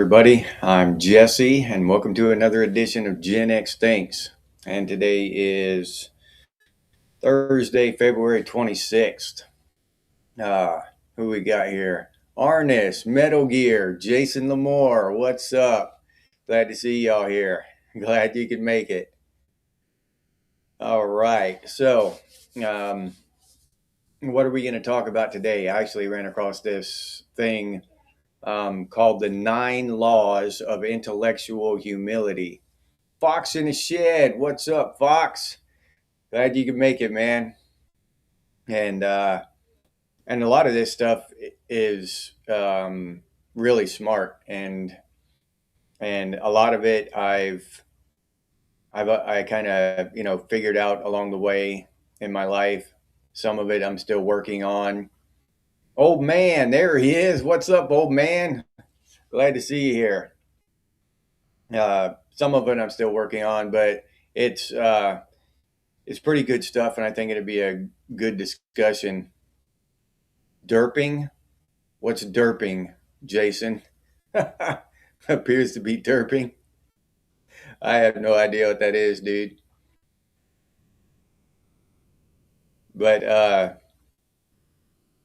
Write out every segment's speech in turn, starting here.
everybody, I'm Jesse, and welcome to another edition of Gen X Thinks. And today is Thursday, February 26th. Who we got here? Arnis, Metal Gear, Jason Lamore, what's up? Glad to see y'all here. Glad you could make it. All right, so what are we going to talk about today? I actually ran across this thing called the 9 Laws of Intellectual Humility. Fox in the shed. What's up, Fox? Glad you could make it, man. And a lot of this stuff is really smart, and a lot of it I kind of figured out along the way in my life. Some of it I'm still working on. Old man, there he is. What's up, old man? Glad to see you here. Some of it I'm still working on, but it's pretty good stuff, and I think it'd be a good discussion. Derping? What's derping, Jason? Appears to be derping. I have no idea what that is, dude. But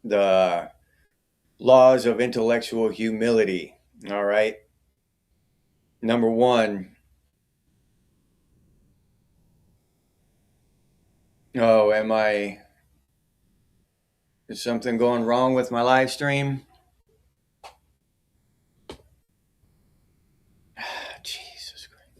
the laws of intellectual humility. All right. Number 1. Oh, is something going wrong with my live stream? Jesus Christ.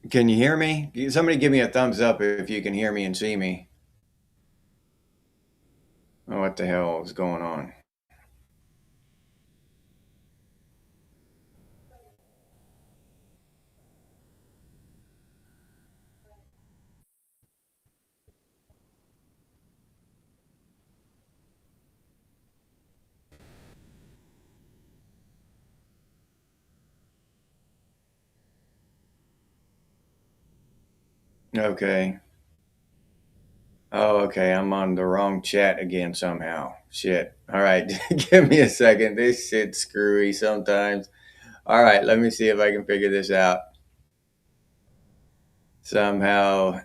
Can you hear me? Somebody give me a thumbs up if you can hear me and see me. Oh, what the hell is going on? Okay. Oh, okay. I'm on the wrong chat again somehow. Shit. All right. Give me a second. This shit's screwy sometimes. All right. Let me see if I can figure this out. Somehow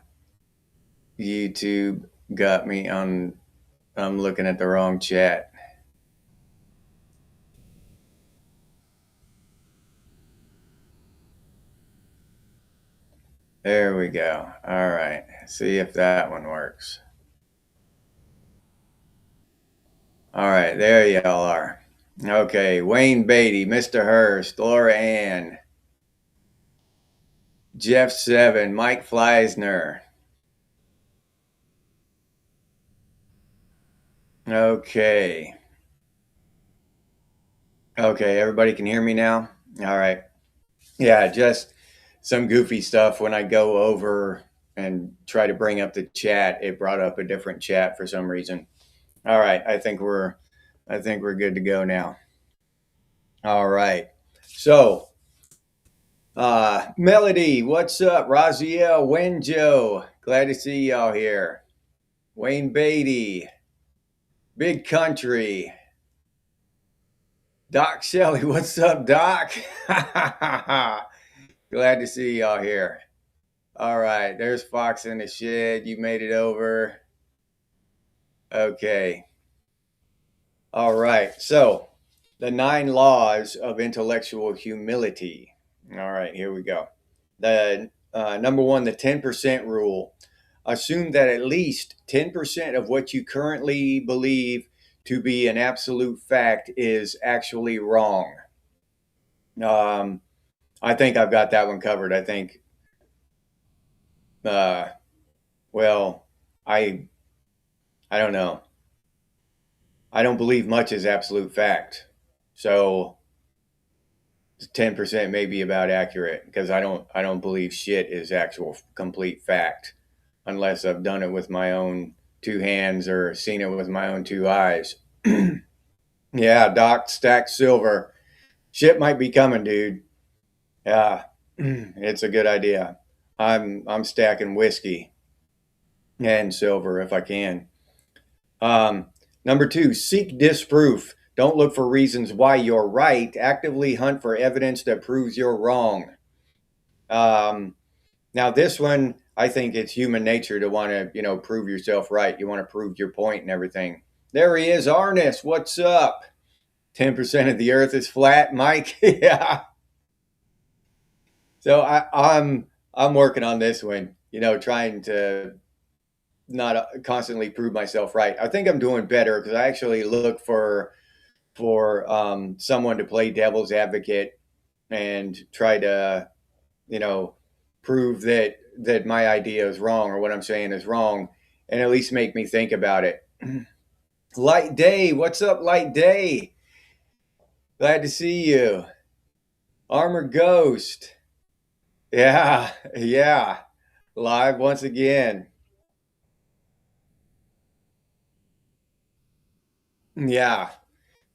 YouTube got me on. I'm looking at the wrong chat. There we go. All right. See if that one works. All right. There y'all are. Okay. Wayne Beatty, Mr. Hurst, Laura Ann, Jeff 7, Mike Fleisner. Okay. Okay. Everybody can hear me now? All right. Yeah. Just some goofy stuff. When I go over and try to bring up the chat, it brought up a different chat for some reason. All right. I think we're good to go now. All right. So, Melody, what's up? Raziel, Wenjo, glad to see y'all here. Wayne Beatty, Big Country, Doc Shelley, what's up, Doc? Glad to see y'all here. All right, there's Fox in the shed. You made it over. Okay. All right. So, the 9 laws of intellectual humility. All right, here we go. The number 1, the 10% rule. Assume that at least 10% of what you currently believe to be an absolute fact is actually wrong. I think I've got that one covered. I think, well, I don't know. I don't believe much is absolute fact. So 10% may be about accurate, because I don't believe shit is actual complete fact unless I've done it with my own 2 hands or seen it with my own 2 eyes. Yeah, Doc, stacked silver. Shit might be coming, dude. Yeah. It's a good idea. I'm stacking whiskey and silver if I can. Um, Number two, seek disproof. Don't look for reasons why you're right. Actively hunt for evidence that proves you're wrong. Um, Now, this one, I think it's human nature to want to, prove yourself right. You want to prove your point and everything. There he is, Arnis. What's up? 10% of the earth is flat, Mike. Yeah. So I'm working on this one, trying to not constantly prove myself right. I think I'm doing better because I actually look for someone to play devil's advocate and try to, you know, prove that my idea is wrong or what I'm saying is wrong, and at least make me think about it. Light Day, what's up, Light Day? Glad to see you. Armor Ghost, yeah, yeah, live once again. Yeah,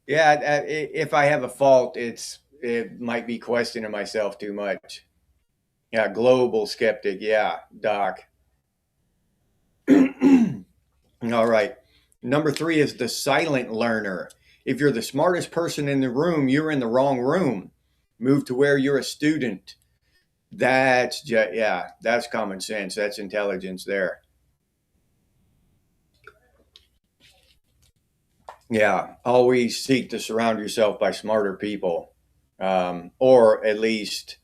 yeah. If I have a fault, it might be questioning myself too much. Yeah, global skeptic. Yeah, Doc. All right. Number three is the silent learner. If you're the smartest person in the room, you're in the wrong room. Move to where you're a student. Yeah, that's common sense. That's intelligence there. Yeah, always seek to surround yourself by smarter people, or at least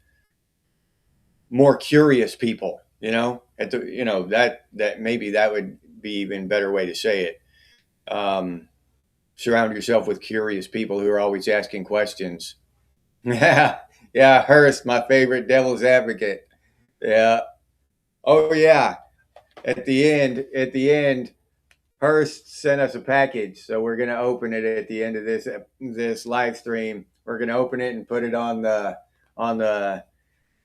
more curious people. That maybe that would be even better way to say it. Um, Surround yourself with curious people who are always asking questions. Yeah, yeah, Hurst, my favorite devil's advocate. Yeah. Oh yeah. At the end, Hurst sent us a package, so we're gonna open it at the end of this live stream. We're gonna open it and put it on the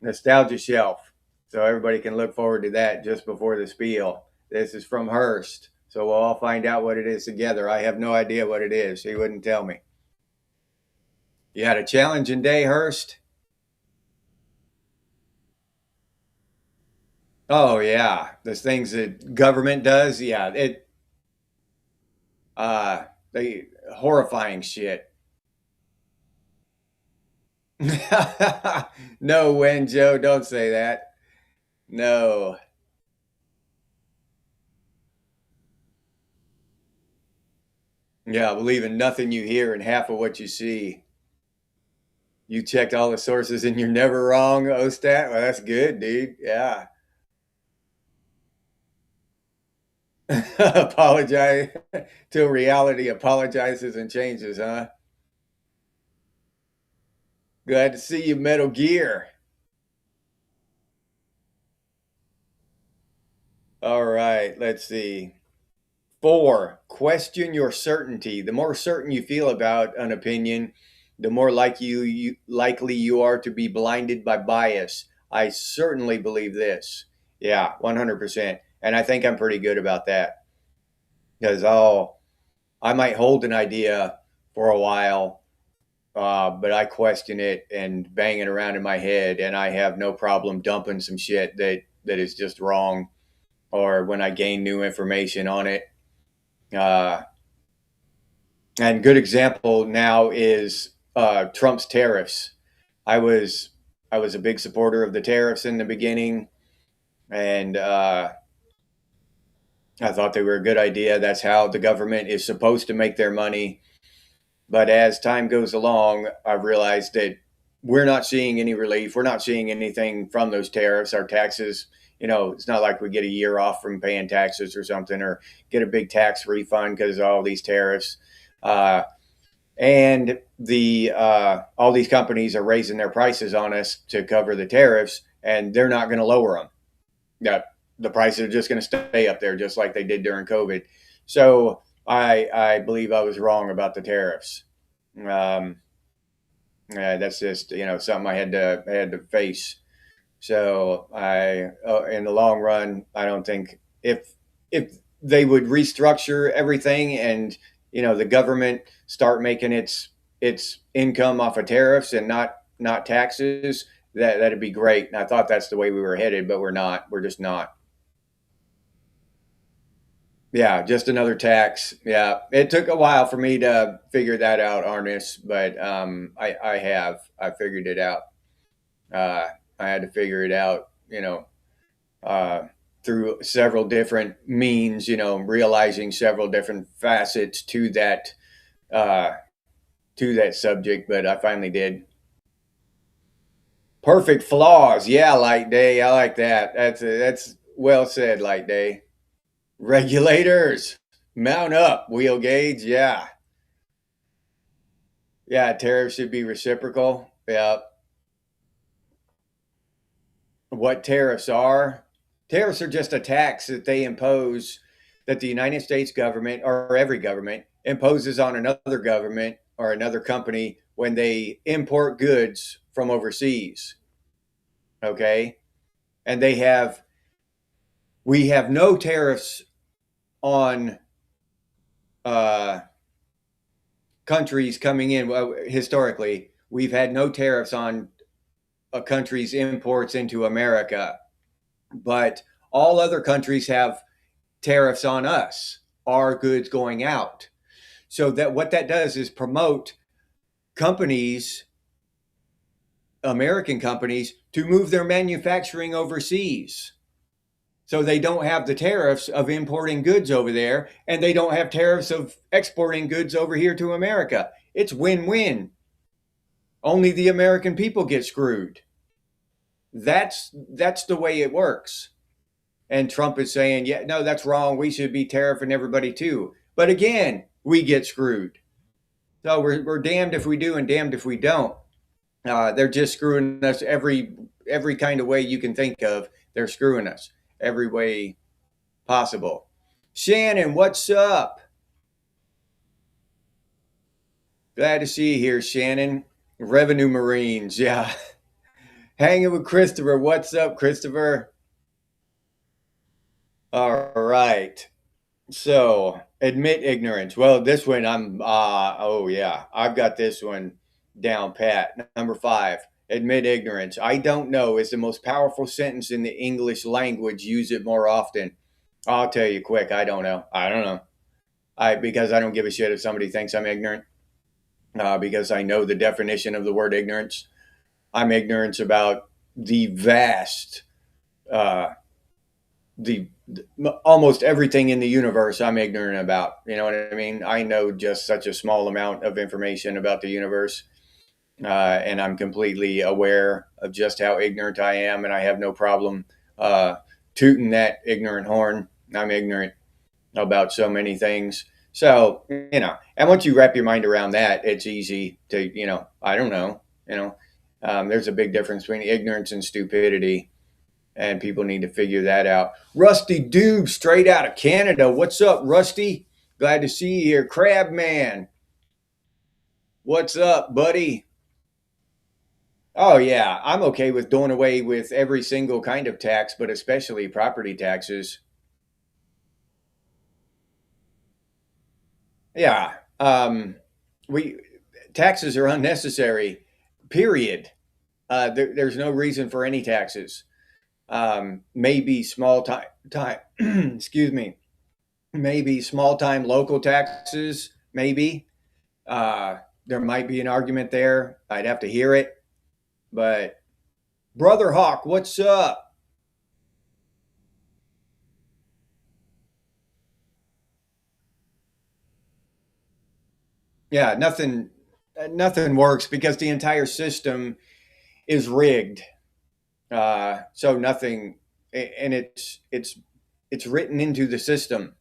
nostalgia shelf, so everybody can look forward to that just before the spiel. This is from Hurst, so we'll all find out what it is together. I have no idea what it is. He wouldn't tell me. You had a challenging day, Hurst? Oh yeah, those things that government does. Yeah, they horrifying shit. No, Wenjo, don't say that. No. Yeah, believe in nothing you hear and half of what you see. You checked all the sources and you're never wrong, Ostat. Well, that's good, dude. Yeah. Apologize till reality apologizes and changes, huh? Glad to see you, Metal Gear. All right, let's see. Four, question your certainty. The more certain you feel about an opinion, the more likely you are to be blinded by bias. I certainly believe this. Yeah, 100%. And I think I'm pretty good about that because I might hold an idea for a while, but I question it and bang it around in my head, and I have no problem dumping some shit that is just wrong, or when I gain new information on it. Uh, And good example now is Trump's tariffs. I was I was a big supporter of the tariffs in the beginning, and I thought they were a good idea. That's how the government is supposed to make their money. But as time goes along, I've realized that we're not seeing any relief. We're not seeing anything from those tariffs. Our taxes, it's not like we get a year off from paying taxes or something, or get a big tax refund because of all these tariffs. Uh, and the all these companies are raising their prices on us to cover the tariffs, and they're not going to lower them. Yeah, the prices are just going to stay up there, just like they did during COVID. So I believe I was wrong about the tariffs. Um, that's just something I had to face. So in the long run, I don't think if they would restructure everything and the government start making its income off of tariffs and not taxes, that'd be great. And I thought that's the way we were headed, but we're not. We're just not. Yeah, just another tax. Yeah, it took a while for me to figure that out, Arnis, but I figured it out. Uh, I had to figure it out, uh, through several different means, realizing several different facets uh, to that subject. But I finally did. Perfect flaws, yeah, Light Day. I like that. That's well said, Light Day. Regulators, mount up. Wheel gauge, yeah. Yeah, tariffs should be reciprocal. Yeah. What tariffs are? Tariffs are just a tax that they impose, that the United States government or every government imposes on another government or another company when they import goods from overseas. Okay. And we have no tariffs on uh, countries coming in. Well, historically, we've had no tariffs on a country's imports into America, but all other countries have tariffs on us, our goods going out. So that what that does is promote companies, American companies, to move their manufacturing overseas. So they don't have the tariffs of importing goods over there, and they don't have tariffs of exporting goods over here to America. It's win-win. Only the American people get screwed. That's the way it works. And Trump is saying, yeah, no, that's wrong. We should be tariffing everybody too. But again, we get screwed. So we're damned if we do and damned if we don't. They're just screwing us every kind of way you can think of. They're screwing us every way possible. Shannon, what's up? Glad to see you here, Shannon. Revenue Marines, yeah. Hanging with Christopher. What's up, Christopher? All right. So, admit ignorance. Well, this one oh yeah, I've got this one down pat. Number 5, admit ignorance. I don't know is the most powerful sentence in the English language. Use it more often. I'll tell you quick, I don't know. I don't know. Because I don't give a shit if somebody thinks I'm ignorant. Because I know the definition of the word ignorance. I'm ignorant about the vast uh, the almost everything in the universe I'm ignorant about. You know what I mean? I know just such a small amount of information about the universe, and I'm completely aware of just how ignorant I am, and I have no problem tooting that ignorant horn. I'm ignorant about so many things. So, and once you wrap your mind around that, it's easy to, I don't know, there's a big difference between ignorance and stupidity. And people need to figure that out. Rusty Doob, straight out of Canada. What's up, Rusty? Glad to see you here. Crab Man. What's up, buddy? Oh, yeah. I'm okay with doing away with every single kind of tax, but especially property taxes. Yeah. Taxes are unnecessary, period. There's no reason for any taxes. Maybe small time excuse me, maybe small time local taxes, maybe there might be an argument there. I'd have to hear it. But Brother Hawk, what's up? Yeah, nothing works because the entire system is rigged. So nothing, and it's written into the system.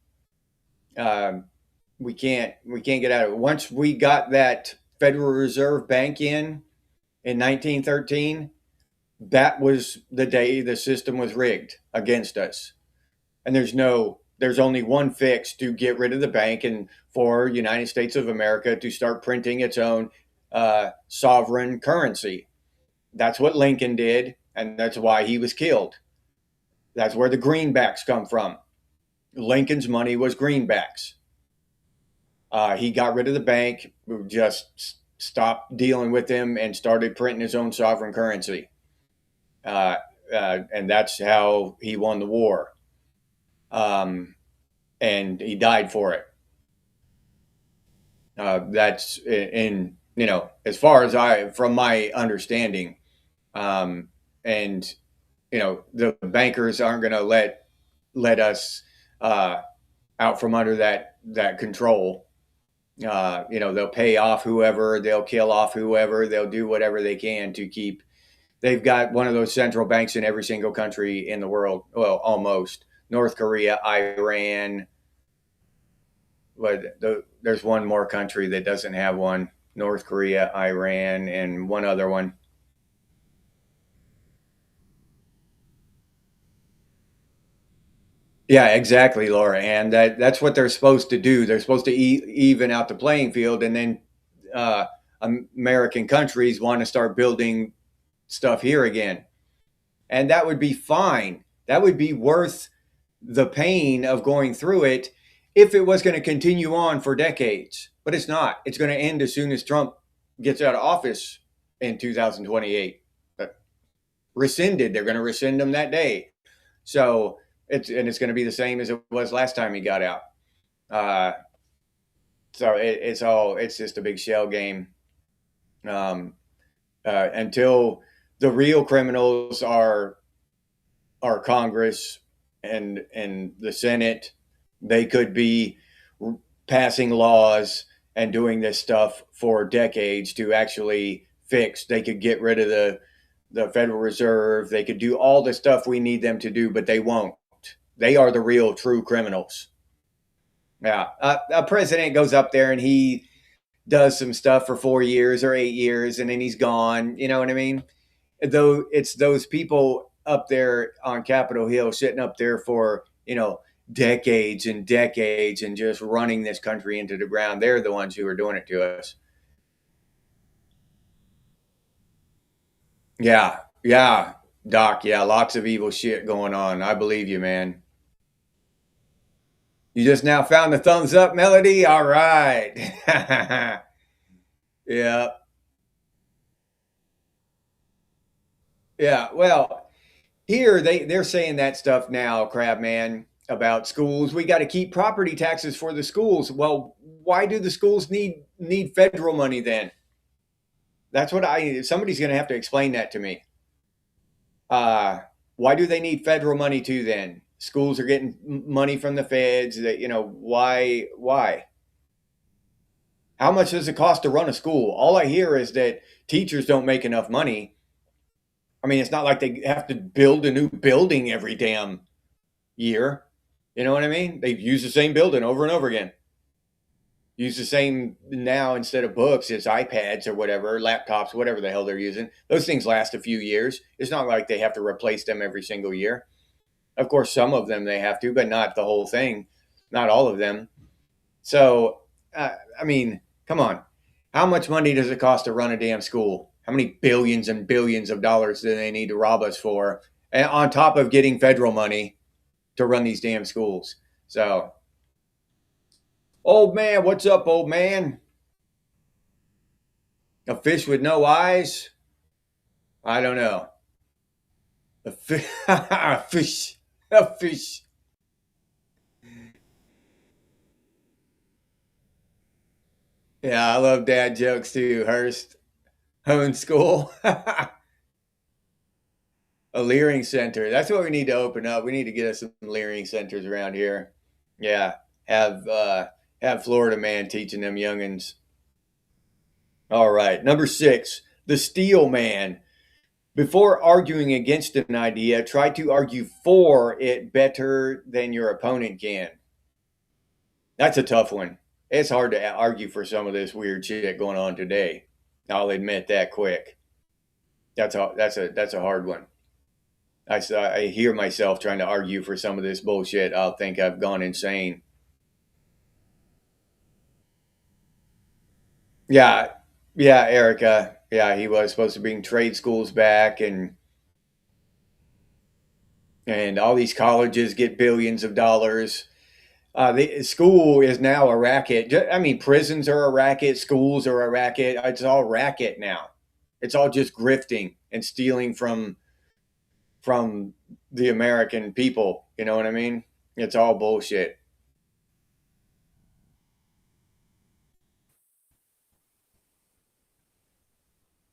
Um, we can't get out of it. Once we got that Federal Reserve Bank in 1913, that was the day the system was rigged against us. And there's only one fix to get rid of the bank and for United States of America to start printing its own sovereign currency. That's what Lincoln did, and that's why he was killed. That's where the greenbacks come from. Lincoln's money was greenbacks. He got rid of the bank, just stopped dealing with them, and started printing his own sovereign currency. and that's how he won the war. And he died for it. That's in as far as from my understanding, and the bankers aren't going to let us out from under that control. They'll pay off whoever, they'll kill off whoever, they'll do whatever they can to keep. They've got one of those central banks in every single country in the world. Well, almost. North Korea, Iran, but there's one more country that doesn't have one. North Korea, Iran, and one other one. Yeah, exactly, Laura. And that's what they're supposed to do. They're supposed to even out the playing field, and then uh, American countries want to start building stuff here again. And that would be fine. That would be worth the pain of going through it if it was going to continue on for decades. But it's not. It's going to end as soon as Trump gets out of office in 2028. Rescinded. They're going to rescind him that day. So it's going to be the same as it was last time he got out. Uh, so it's just a big shell game until the real criminals are Congress and the Senate. They could be passing laws and doing this stuff for decades to actually fix. They could get rid of the Federal Reserve. They could do all the stuff we need them to do, but they won't. They are the real true criminals. Yeah, a president goes up there and he does some stuff for 4 years or 8 years, and then he's gone. You know what I mean? Though it's those people up there on Capitol Hill sitting up there for decades and decades and just running this country into the ground. They're the ones who are doing it to us. Yeah, yeah, Doc. Yeah, lots of evil shit going on. I believe you, man. You just now found the thumbs up melody. All right. Yeah, yeah. Well, here they're saying that stuff now, Crab Man, about schools. We got to keep property taxes for the schools. Well, why do the schools need federal money then? That's what somebody's going to have to explain that to me. Why do they need federal money too then? Schools are getting money from the feds. That why? How much does it cost to run a school? All I hear is that teachers don't make enough money. I mean, it's not like they have to build a new building every damn year. You know what I mean? They use the same building over and over again. Use the same now instead of books, it's iPads or whatever, laptops, whatever the hell they're using. Those things last a few years. It's not like they have to replace them every single year. Of course, some of them they have to, but not the whole thing, not all of them. So, I mean, come on. How much money does it cost to run a damn school? How many billions and billions of dollars do they need to rob us for? And on top of getting federal money to run these damn schools. So, old man, what's up, old man? A fish with no eyes? I don't know. A fish. A fish. A fish. Yeah, I love dad jokes too. Hurst. Hone school. A leering center. That's what we need to open up. We need to get us some leering centers around here. Yeah. Have Florida man teaching them youngins. All right. Number 6, the steel man. Before arguing against an idea, try to argue for it better than your opponent can. That's a tough one. It's hard to argue for some of this weird shit going on today. I'll admit that quick. That's a hard one. I hear myself trying to argue for some of this bullshit. I'll think I've gone insane. Yeah, yeah, Erica. Yeah, he was supposed to bring trade schools back, and all these colleges get billions of dollars. The school is now a racket. I mean, prisons are a racket, schools are a racket. It's all racket now. It's all just grifting and stealing from from the American people. You know what I mean? It's all bullshit.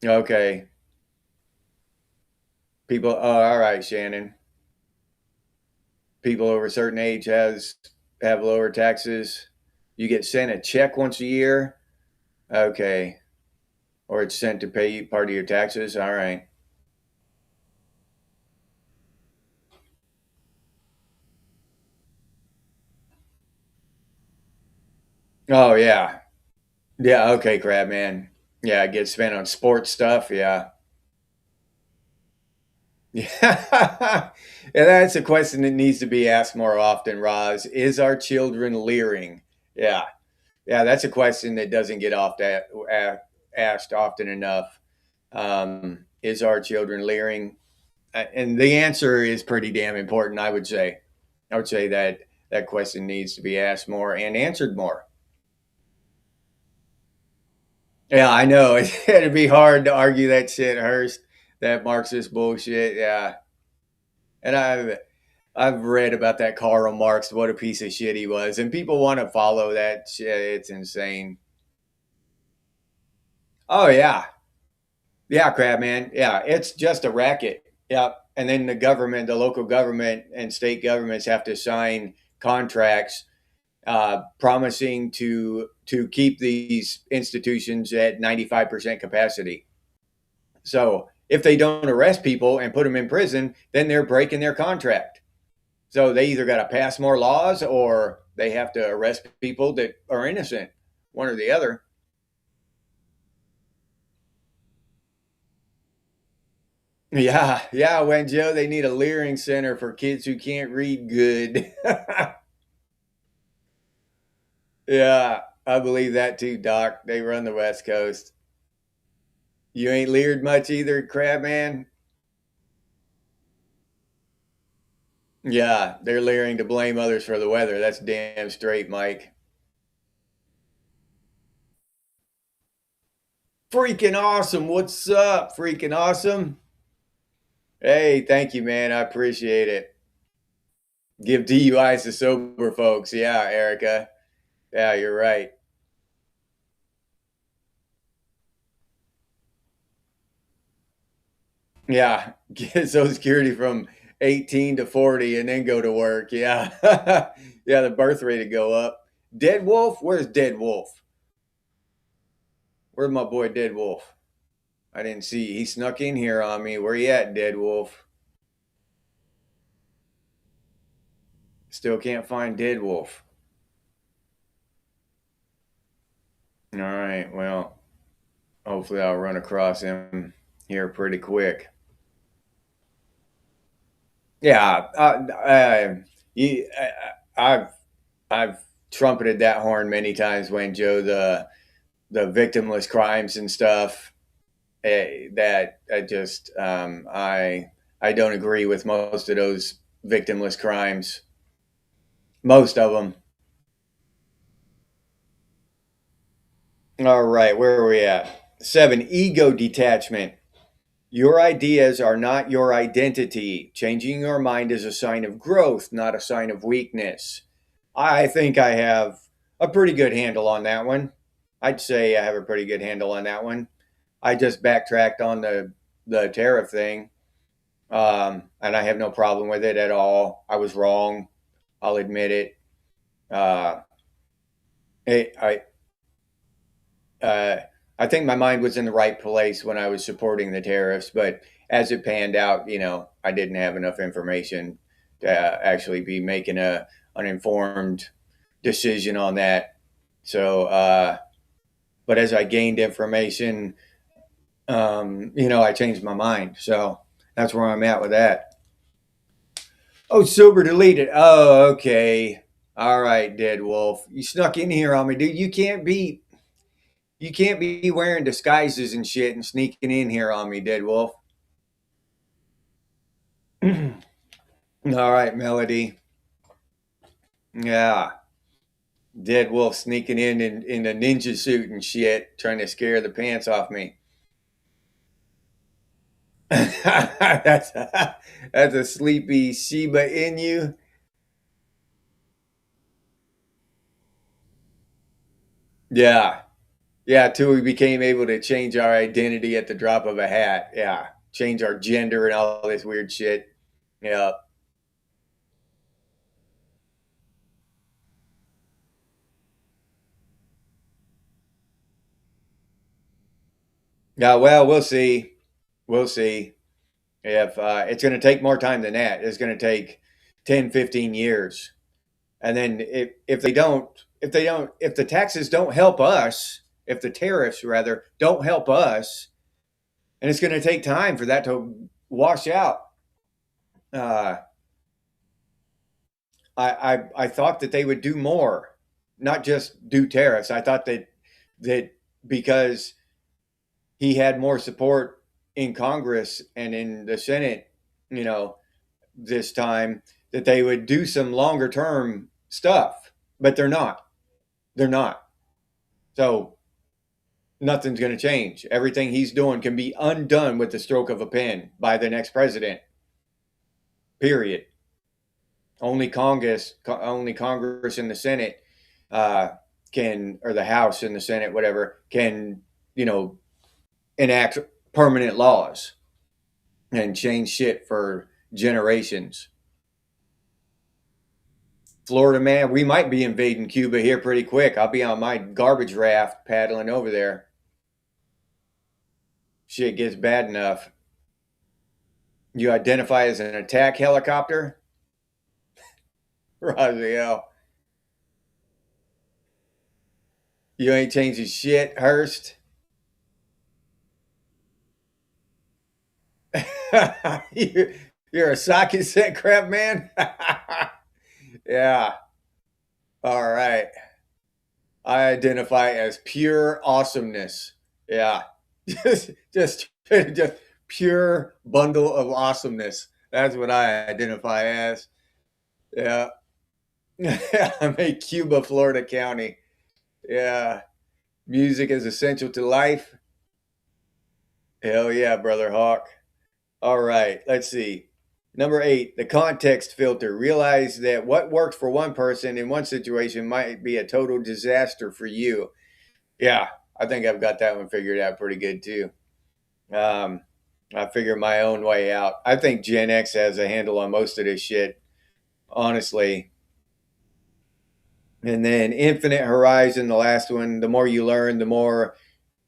Okay. People, oh, all right, Shannon. People over a certain age have lower taxes. You get sent a check once a year. Okay. Or it's sent to pay you part of your taxes. All right. Oh yeah. Yeah, okay, crab man. Yeah, it gets spent on sports stuff. Yeah. Yeah. And that's a question that needs to be asked more often, Roz. Is our children leering? Yeah. Yeah, that's a question that doesn't get asked often enough. Is our children leering? And the answer is pretty damn important, I would say. I would say that that question needs to be asked more and answered more. Yeah, I know. It'd be hard to argue that shit, Hurst. That Marxist bullshit. Yeah. And I've read about that Karl Marx, what a piece of shit he was. And people want to follow that shit. It's insane. Oh yeah. Yeah, crab man. Yeah, it's just a racket. Yeah. And then the government, the local government and state governments have to sign contracts promising to keep these institutions at 95% capacity. So if they don't arrest people and put them in prison, then they're breaking their contract. So they either got to pass more laws or they have to arrest people that are innocent, one or the other. Yeah, yeah, when Joe, they need a leering center for kids who can't read good. Yeah, I believe that too, Doc. They run the West Coast. You ain't leered much either, crab man. Yeah, they're leering to blame others for the weather. That's damn straight, Mike. Freaking awesome. What's up? Freaking awesome. Hey, thank you, man. I appreciate it. Give DUIs to sober folks. Yeah, Erica. Yeah, you're right. Yeah, get Social Security from 18 to 40 and then go to work. Yeah. Yeah, the birth rate would go up. Dead Wolf? Where's Dead Wolf? Where's my boy Dead Wolf? I didn't see. He snuck in here on me. Where you at, Dead Wolf? Still can't find Dead Wolf. All right. Well, hopefully I'll run across him here pretty quick. Yeah. I've I've trumpeted that horn many times, Wayne Joe. The victimless crimes and stuff. That I just I don't agree with most of those victimless crimes. Most of them. All right, where are we at? 7, ego detachment. Your ideas are not your identity. Changing your mind is a sign of growth, not a sign of weakness. I think I have a pretty good handle on that one. I'd say I have a pretty good handle on that one. I just backtracked on the tariff thing, and I have no problem with it at all. I was wrong. I'll admit it. Uh, it uh, I think my mind was in the right place when I was supporting the tariffs, but as it panned out, I didn't have enough information to actually be making a an informed decision on that. So, but as I gained information, I changed my mind. So that's where I'm at with that. Oh, sober deleted. Oh, okay. All right, Dead Wolf. You snuck in here on me, dude. You can't be wearing disguises and shit and sneaking in here on me, Dead Wolf. All right, Melody. Yeah. Dead Wolf sneaking in a ninja suit and shit, trying to scare the pants off me. That's a sleepy Shiba Inu. Yeah. Yeah, till we became able to change our identity at the drop of a hat. Yeah. Change our gender and all this weird shit. Yeah. Yeah, well, we'll see. We'll see. If it's going to take more time than that. It's going to take 10, 15 years. And then if the taxes don't help us, if the tariffs rather don't help us, and it's going to take time for that to wash out. Uh, I thought that they would do more, not just do tariffs. I thought that because he had more support in Congress and in the Senate, you know, this time that they would do some longer term stuff, but they're not. They're not. So nothing's going to change. Everything he's doing can be undone with the stroke of a pen by the next president. Period. Only Congress and the Senate uh, can, or the House and the Senate, whatever, can, you know, enact permanent laws and change shit for generations. Florida, man, we might be invading Cuba here pretty quick. I'll be on my garbage raft paddling over there. Shit gets bad enough. You identify as an attack helicopter? Raziel. You ain't changing shit, Hurst. You're a socket set crap, man? Yeah. All right. I identify as pure awesomeness. Yeah. Just pure bundle of awesomeness. That's what I identify as. Yeah. I'm a Cuba, Florida County. Yeah. Music is essential to life. Hell yeah, Brother Hawk. All right. Let's see. Number 8, the context filter. Realize that what works for one person in one situation might be a total disaster for you. Yeah, I think I've got that one figured out pretty good too. Um, I figure my own way out. I think Gen X has a handle on most of this shit, honestly. And then Infinite Horizon, the last one. The more you learn, the more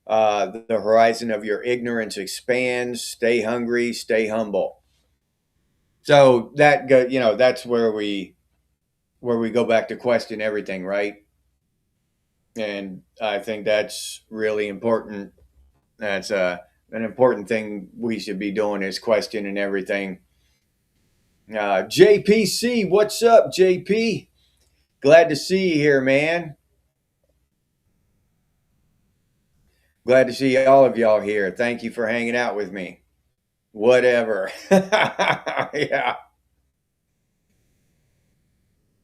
the horizon of your ignorance expands. Stay hungry, stay humble. So that's where we go back to question everything, right? And I think that's really important. That's an important thing we should be doing is questioning everything. JPC, what's up, JP? Glad to see you here, man. Glad to see all of y'all here. Thank you for hanging out with me. Whatever. Yeah.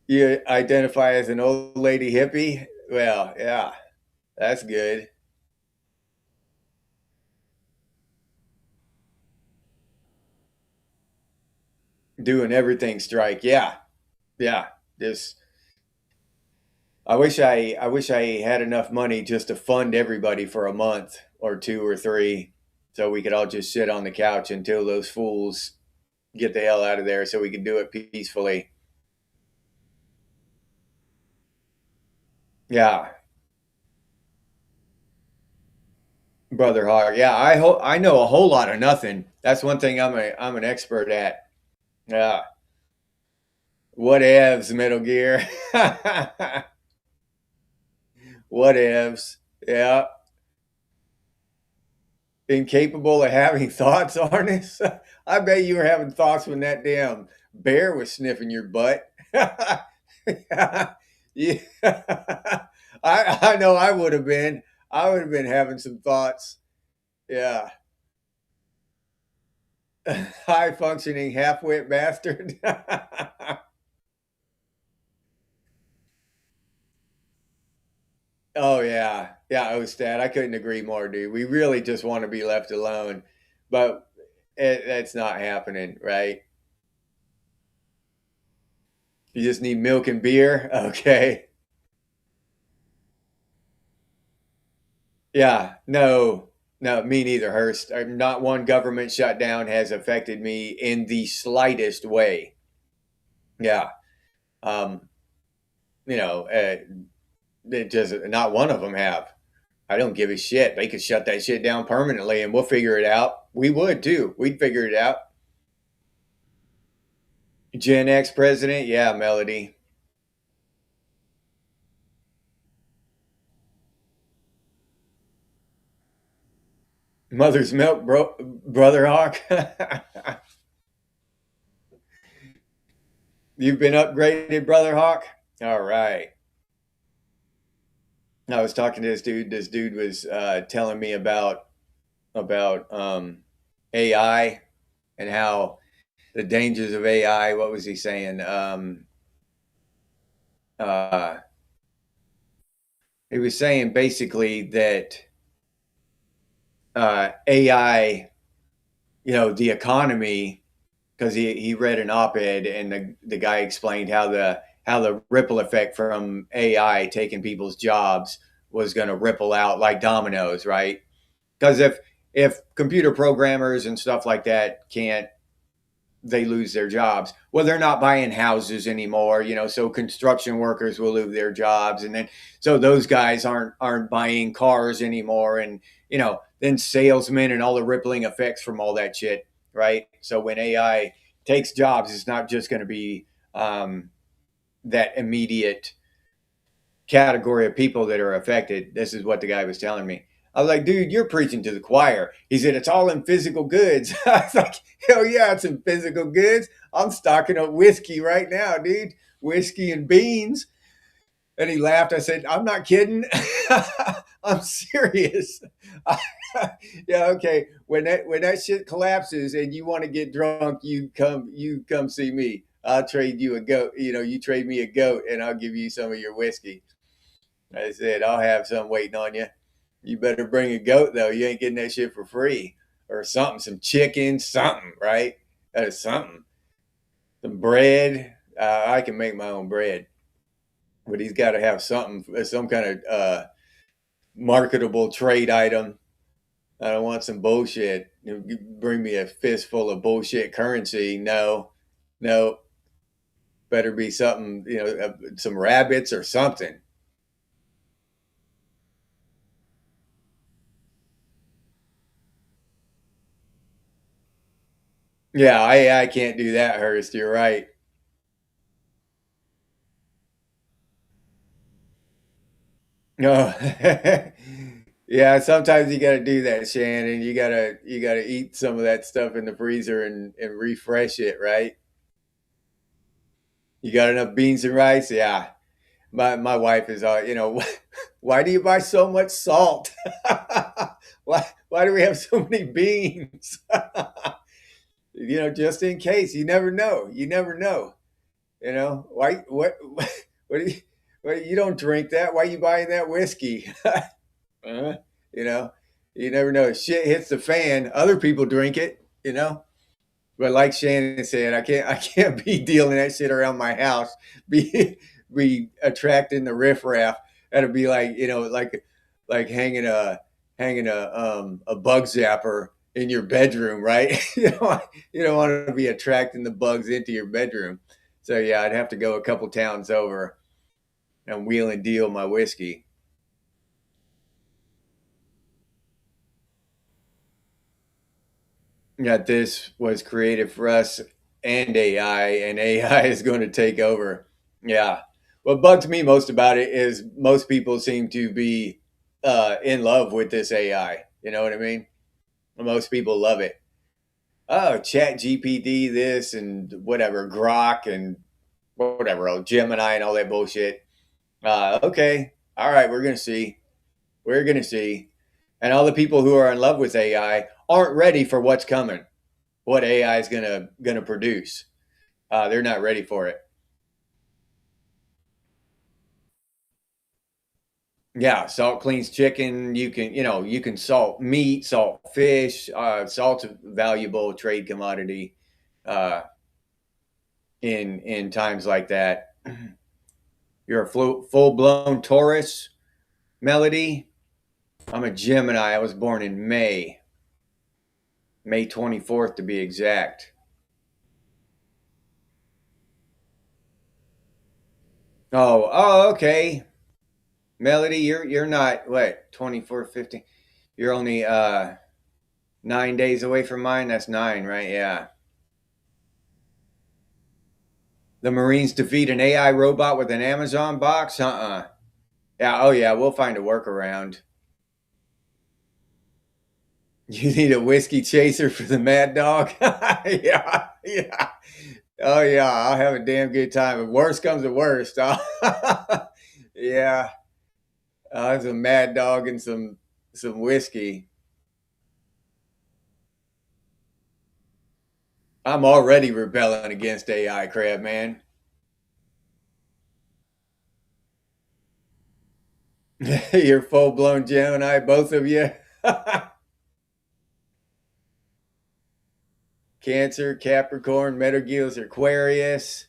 You identify as an old lady hippie? Well, yeah, that's good. Doing everything strike. Yeah. Yeah. Just I wish I had enough money just to fund everybody for a month or two or three so we could all just sit on the couch until those fools get the hell out of there so we can do it peacefully. Yeah, brother Hawk. Yeah, I know a whole lot of nothing. That's one thing I'm an expert at. Yeah. Whatevs, Metal Gear. Whatevs. Yeah. Incapable of having thoughts, Arnis? I bet you were having thoughts when that damn bear was sniffing your butt. Yeah. I know I would have been. I would have been having some thoughts. Yeah. High functioning half wit bastard. Oh yeah. Yeah, Ostad. I couldn't agree more, dude. We really just want to be left alone. But That's not happening, right? You just need milk and beer. Okay. Yeah. No. No, me neither, Hurst. Not one government shutdown has affected me in the slightest way. Yeah. Um, you know, it just not one of them have. I don't give a shit. They could shut that shit down permanently, and we'll figure it out. We would too. We'd figure it out. Gen X president, yeah, Melody. Mother's milk, brother Hawk. You've been upgraded, brother Hawk. All right. I was talking to this dude. This dude was telling me about AI and how the dangers of AI. What was he saying? Uh, he was saying basically that AI, the economy, because he read an op-ed and the guy explained how the ripple effect from AI taking people's jobs was going to ripple out like dominoes, right? Because if computer programmers and stuff like that can't, they lose their jobs. Well, they're not buying houses anymore, so construction workers will lose their jobs, and then so those guys aren't buying cars anymore, and then salesmen and all the rippling effects from all that shit, right? So when AI takes jobs, it's not just going to be that immediate category of people that are affected. This is what the guy was telling me. I was like, dude, you're preaching to the choir. He said, it's all in physical goods. I was like, hell yeah, it's in physical goods. I'm stocking up whiskey right now, dude. Whiskey and beans. And he laughed. I said, I'm not kidding. I'm serious. Yeah, okay. When that shit collapses and you want to get drunk, you come see me. I'll trade you a goat. You trade me a goat and I'll give you some of your whiskey. I said, I'll have some waiting on you. You better bring a goat, though. You ain't getting that shit for free. Or something, some chicken, something, right? That is something. Some bread. I can make my own bread. But he's got to have something, some kind of marketable trade item. I don't want some bullshit. You bring me a fistful of bullshit currency. No, no. Better be something, some rabbits or something. Yeah, I can't do that, Hurst. You're right. No. Yeah, sometimes you got to do that, Shannon. You gotta eat some of that stuff in the freezer and refresh it, right? You got enough beans and rice? Yeah. My wife is all, why do you buy so much salt? Why do we have so many beans? Just in case. You never know. You never know. Why what do you don't drink that? Why are you buying that whiskey? Uh, you know, you never know. Shit hits the fan. Other people drink it. But like Shannon said, I can't be dealing that shit around my house. Be be attracting the riffraff. That'd be like like hanging a bug zapper in your bedroom, right? You don't want to be attracting the bugs into your bedroom. So yeah, I'd have to go a couple towns over and wheel and deal my whiskey. That this was created for us and AI is going to take over. Yeah. What bugs me most about it is most people seem to be in love with this AI. You know what I mean? Most people love it. Oh, Chat GPT, this and whatever, Grok and whatever, Gemini and all that bullshit. Okay. All right. We're going to see. We're going to see. And all the people who are in love with AI aren't ready for what's coming, what AI is gonna produce. They're not ready for it. Yeah, salt cleans chicken. You can salt meat, salt fish. Salt's a valuable trade commodity uh, in times like that. You're a full blown Taurus, Melody. I'm a Gemini. I was born in May 24th to be exact. Okay. Melody, you're not what 24, 15. You're only 9 days away from mine. That's nine, right? Yeah. The Marines defeat an AI robot with an Amazon box. Yeah. Oh yeah. We'll find a workaround. You need a whiskey chaser for the Mad Dog. Yeah. Yeah. Oh yeah. I'll have a damn good time. If worst comes to worst, yeah. I'll have some Mad Dog and some whiskey. I'm already rebelling against AI, Crab Man. You're full blown Gemini, both of you. Cancer, Capricorn, Metal Gears, Aquarius.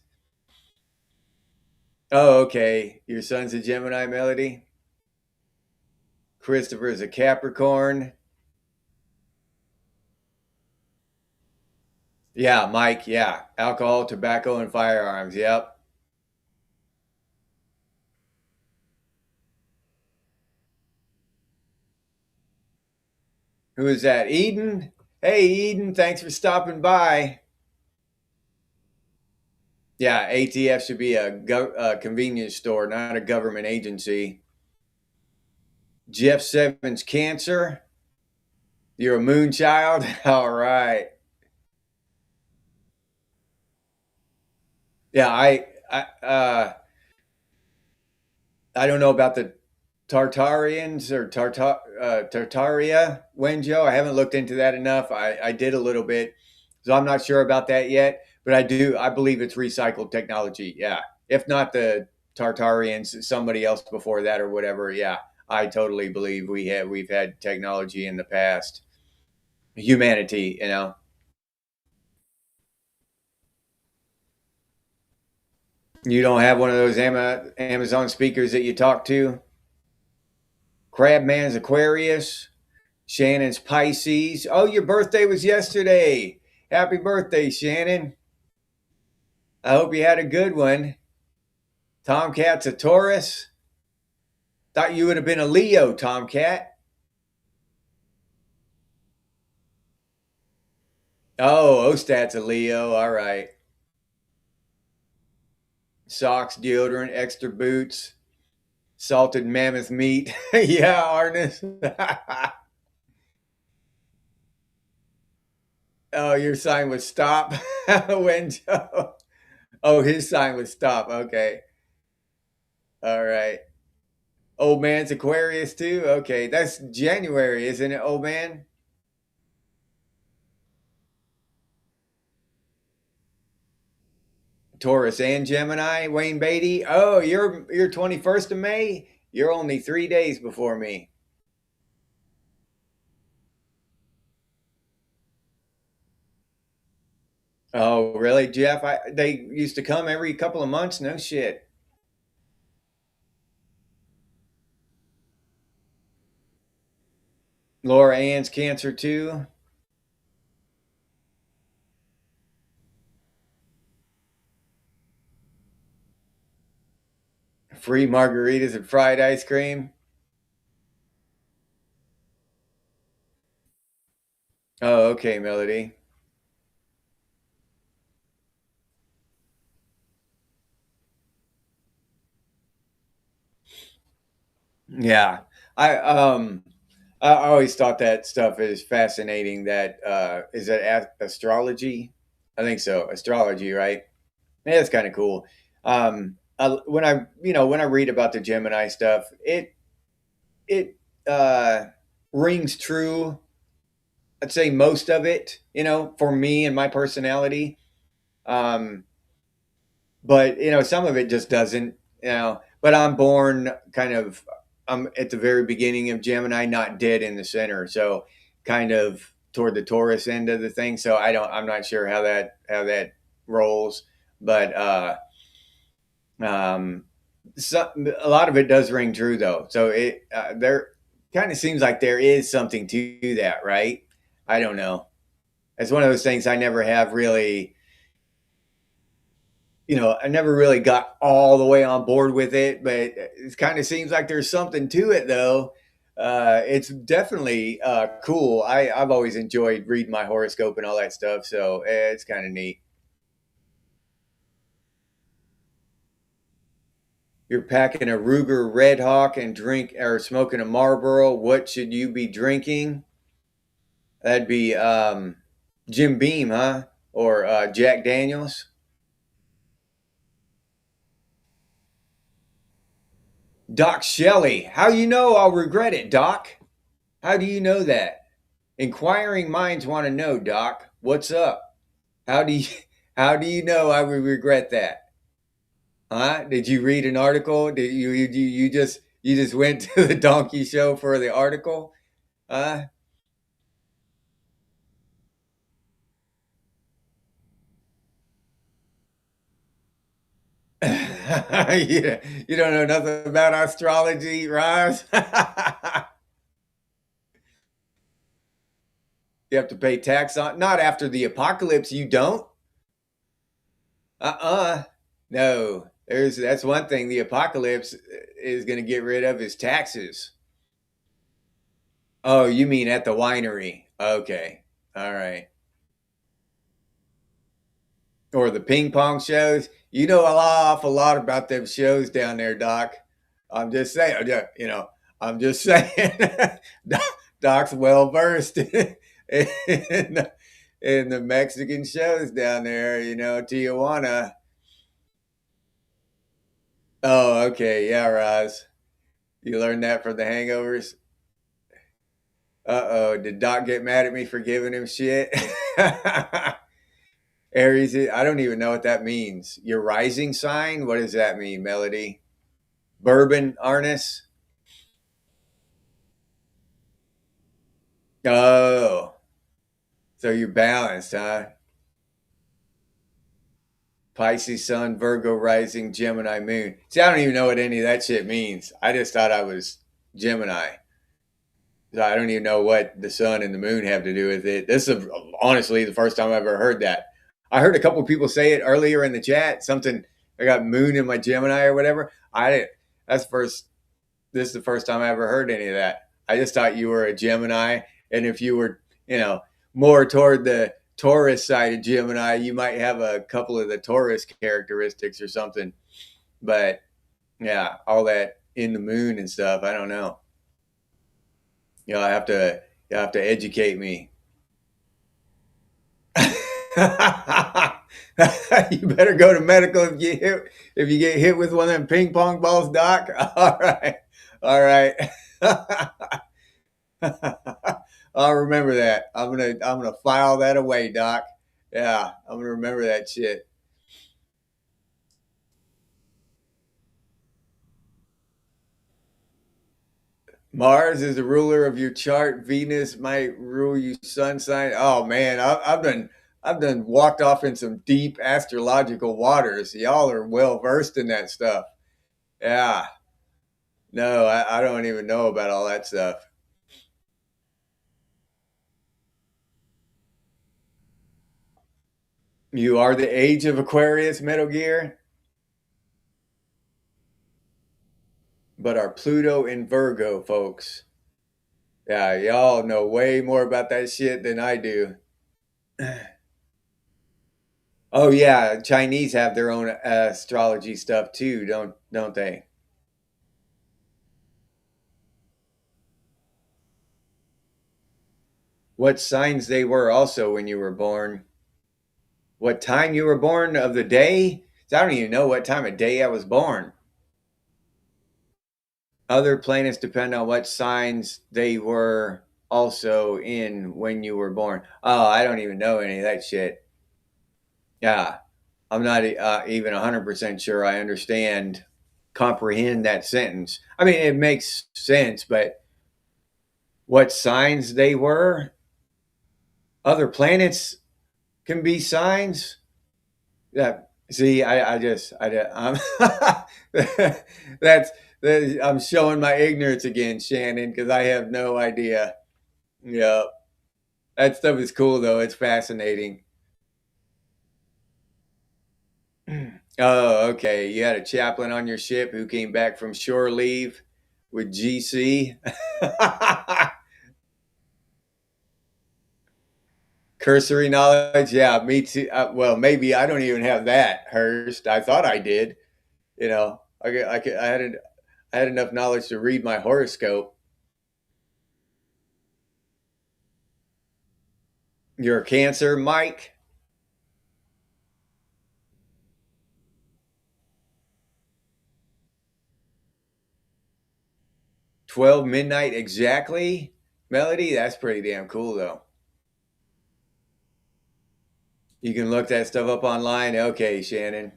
Oh, okay. Your son's a Gemini, Melody. Christopher's a Capricorn. Yeah, Mike. Yeah. Alcohol, tobacco, and firearms. Yep. Who is that? Eden? Hey, Eden. Thanks for stopping by. Yeah, ATF should be a convenience store, not a government agency. Jeff Sevens, Cancer. You're a moon child? All right. Yeah, I don't know about the Tartarians or Tartaria, Wenjo. I haven't looked into that enough. I did a little bit, so I'm not sure about that yet. But I believe it's recycled technology. Yeah, if not the Tartarians, somebody else before that or whatever. Yeah, I totally believe we've had technology in the past. Humanity, you know. You don't have one of those Amazon speakers that you talk to. Crabman's Aquarius. Shannon's Pisces. Oh, your birthday was yesterday. Happy birthday, Shannon. I hope you had a good one. Tomcat's a Taurus. Thought you would have been a Leo, Tomcat. Oh, Ostat's a Leo. All right. Socks, deodorant, extra boots, salted mammoth meat. Yeah, Arnis. Oh, your sign was stop. Wenjo. Oh, his sign was stop. Okay. All right. Old man's Aquarius too? Okay. That's January, isn't it, old man? Taurus and Gemini, Wayne Beatty. Oh, you're 21st of May? You're only 3 days before me. Oh, really, Jeff? They used to come every couple of months. No shit. Laura Ann's Cancer too. Free margaritas and fried ice cream. Oh, okay, Melody. Yeah, I I always thought that stuff is fascinating. That is that astrology? I think so. Astrology, right? Yeah, it's kind of cool. When I read about the Gemini stuff, it uh, rings true. I'd say most of it, for me and my personality. Um, but some of it just doesn't. But I'm born kind of. I'm at the very beginning of Gemini, not dead in the center. So kind of toward the Taurus end of the thing. So I'm not sure how that rolls, but um, so, a lot of it does ring true though. So there kind of seems like there is something to that, right? I don't know. It's one of those things I never have really, I never really got all the way on board with it, but it kind of seems like there's something to it, though. It's definitely cool. I've always enjoyed reading my horoscope and all that stuff, so it's kind of neat. You're packing a Ruger Red Hawk and drink or smoking a Marlboro. What should you be drinking? That'd be Jim Beam, huh? Or Jack Daniels. Doc Shelley. How you know I'll regret it, Doc? How do you know that? Inquiring minds want to know, Doc. What's up? How do you how do you know I would regret that? Huh? Did you read an article? Did you just went to the donkey show for the article? Huh? You don't know nothing about astrology, Roz? You have to pay tax on not after the apocalypse, you don't. Uh-uh. No. That's one thing the apocalypse is going to get rid of is taxes. Oh, you mean at the winery? Okay. All right. Or the ping pong shows. You know awful lot about them shows down there, Doc. I'm just saying. I'm just saying. Doc's well versed in in the Mexican shows down there. Tijuana. Oh, okay. Yeah, Roz. You learned that from the Hangovers. Uh-oh. Did Doc get mad at me for giving him shit? Aries, I don't even know what that means. Your rising sign? What does that mean, Melody? Bourbon, Arnis? Oh, so you're balanced, huh? Pisces sun, Virgo rising, Gemini moon. See, I don't even know what any of that shit means. I just thought I was Gemini. So I don't even know what the sun and the moon have to do with it. This is honestly the first time I've ever heard that. I heard a couple of people say it earlier in the chat. Something I got moon in my Gemini or whatever. I that's first. This is the first time I ever heard any of that. I just thought you were a Gemini, and if you were, more toward the Taurus side of Gemini, you might have a couple of the Taurus characteristics or something. But yeah, all that in the moon and stuff. I don't know. I have to you have to educate me. You better go to medical if you get hit with one of them ping pong balls, Doc. All right, all right. I'll remember that. I'm gonna file that away, Doc. Yeah, I'm gonna remember that shit. Mars is the ruler of your chart. Venus might rule you sun sign. Oh man, I've done walked off in some deep astrological waters. Y'all are well versed in that stuff. Yeah. No, I don't even know about all that stuff. You are the age of Aquarius, Metal Gear, but are Pluto in Virgo, folks. Yeah, y'all know way more about that shit than I do. Oh yeah, Chinese have their own astrology stuff too, don't they? What signs they were also when you were born? What time you were born of the day? I don't even know what time of day I was born. Other planets depend on what signs they were also in when you were born. Oh, I don't even know any of that shit. Yeah, I'm not even 100% sure I understand. comprehend that sentence. I mean, it makes sense, but what signs they were, other planets can be signs. Yeah. See, I'm that's, I'm showing my ignorance again, Shannon, because I have no idea. Yeah. That stuff is cool, though. It's fascinating. Oh, okay. You had a chaplain on your ship who came back from shore leave with GC. Cursory knowledge. Yeah, me too. Well, maybe I don't even have that, Hurst. I thought I did. You know, I had enough knowledge to read my horoscope. You're a Cancer, Mike. 12 midnight exactly. Melody, that's pretty damn cool, though. You can look that stuff up online. Okay, Shannon.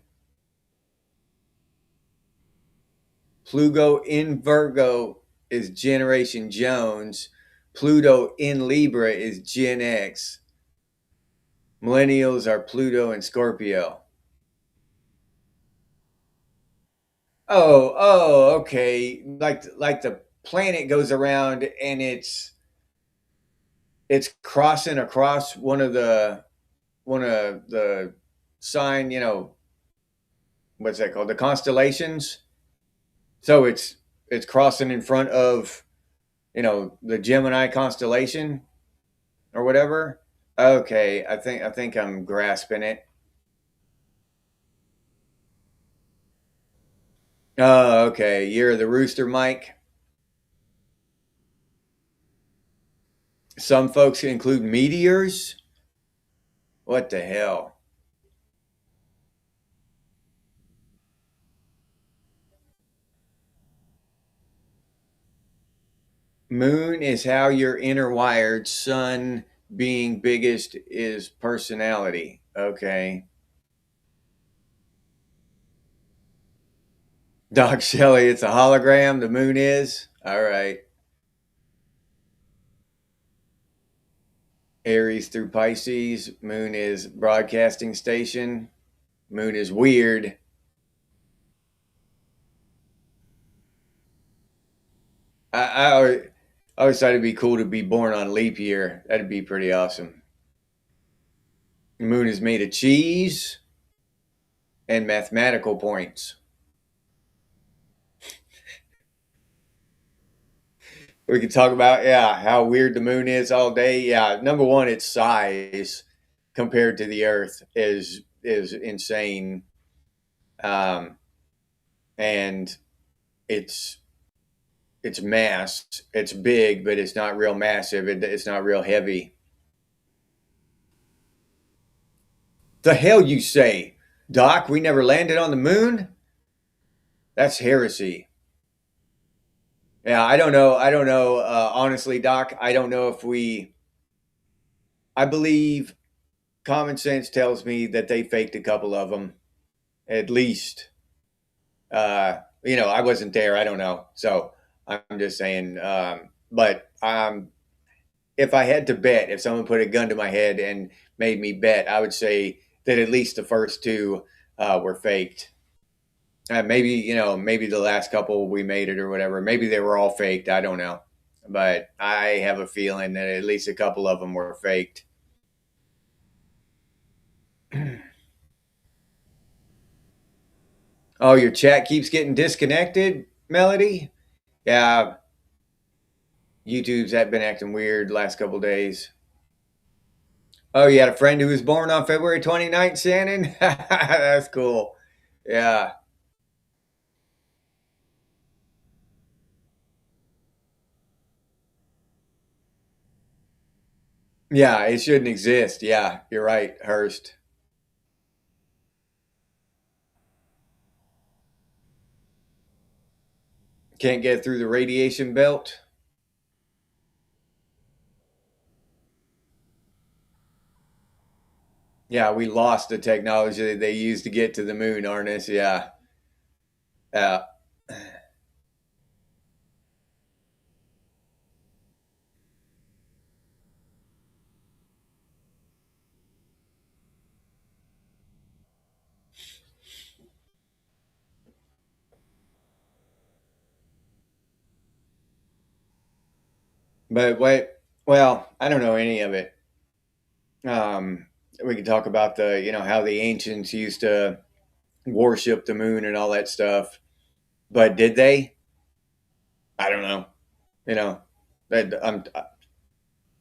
Pluto in Virgo is Generation Jones. Pluto in Libra is Gen X. Millennials are Pluto and Scorpio. Okay. Like the planet goes around and it's crossing across one of the sign, what's that called? The constellations. So it's crossing in front of, the Gemini constellation or whatever. Okay, I think I'm grasping it. Oh, okay. Year of the Rooster, Mike. Some folks include meteors. What the hell? Moon is how you're interwired. Sun being biggest is personality. Okay. Doc Shelley, it's a hologram. The moon is. All right. Aries through Pisces. Moon is broadcasting station. Moon is weird. I always thought it'd be cool to be born on leap year. That'd be pretty awesome. The moon is made of cheese and mathematical points. We could talk about, yeah, how weird the moon is all day. Yeah, number one, its size compared to the Earth is insane, um, and its its mass, it's big, but it's not real massive. It's not real heavy. The hell you say, Doc? We never landed on the moon? That's heresy. Yeah, I don't know. I don't know. Honestly, Doc, I don't know if we. I believe common sense tells me that they faked a couple of them, at least. I wasn't there. I don't know. So I'm just saying. But if I had to bet, if someone put a gun to my head and made me bet, I would say that at least the first two were faked. Maybe the last couple we made it or whatever. Maybe they were all faked. I don't know, but I have a feeling that at least a couple of them were faked. Oh, your chat keeps getting disconnected, Melody? Yeah, YouTube's been acting weird last couple days. Oh, you had a friend who was born on February 29th, Shannon? That's cool. Yeah. Yeah, it shouldn't exist. Yeah, you're right, Hurst. Can't get through the radiation belt. Yeah, we lost the technology that they used to get to the moon, Arnis. Yeah. Yeah. But wait, well, I don't know any of it. We could talk about how the ancients used to worship the moon and all that stuff. But did they? I don't know. You know,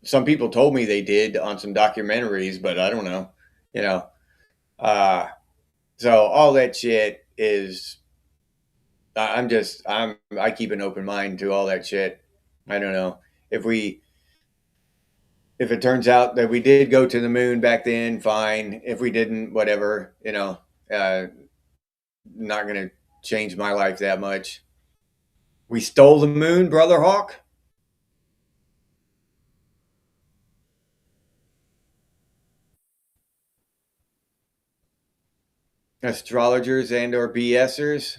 some people told me they did on some documentaries, but I don't know. You know, uh, so all that shit is. I keep an open mind to all that shit. I don't know if we if it turns out that we did go to the moon back then, fine. If we didn't, whatever. Uh, not gonna change my life that much. We stole the moon, Brother Hawk. Astrologers and or BSers.